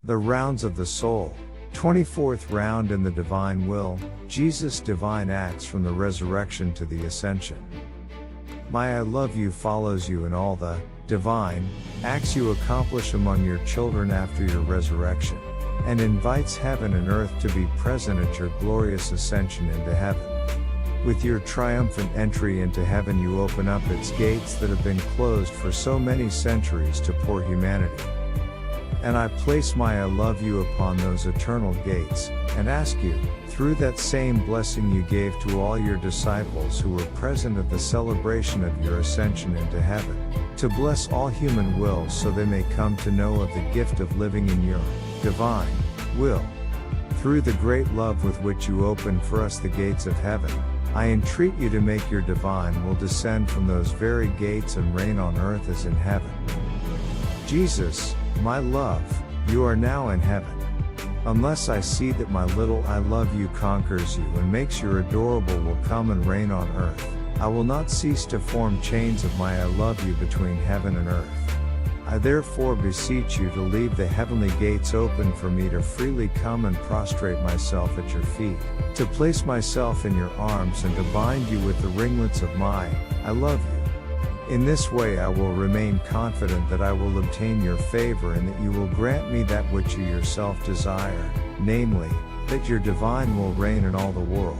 The rounds of the soul. 24th round in the divine will, Jesus' divine acts from the resurrection to the ascension. My I love you follows you in all the divine acts you accomplish among your children after your resurrection, and invites heaven and earth to be present at your glorious ascension into heaven. With your triumphant entry into heaven you open up its gates that have been closed for so many centuries to poor humanity. And I place my I love you upon those eternal gates, and ask you, through that same blessing you gave to all your disciples who were present at the celebration of your ascension into heaven, to bless all human wills so they may come to know of the gift of living in your divine will. Through the great love with which you open for us the gates of heaven, I entreat you to make your divine will descend from those very gates and reign on earth as in heaven. Jesus, my love, you are now in heaven. Unless I see that my little I love you conquers you and makes your adorable will come and reign on earth, I will not cease to form chains of my I love you between heaven and earth. I therefore beseech you to leave the heavenly gates open for me to freely come and prostrate myself at your feet, to place myself in your arms and to bind you with the ringlets of my I love you. In this way I will remain confident that I will obtain your favor and that you will grant me that which you yourself desire, namely, that your divine will reign in all the world.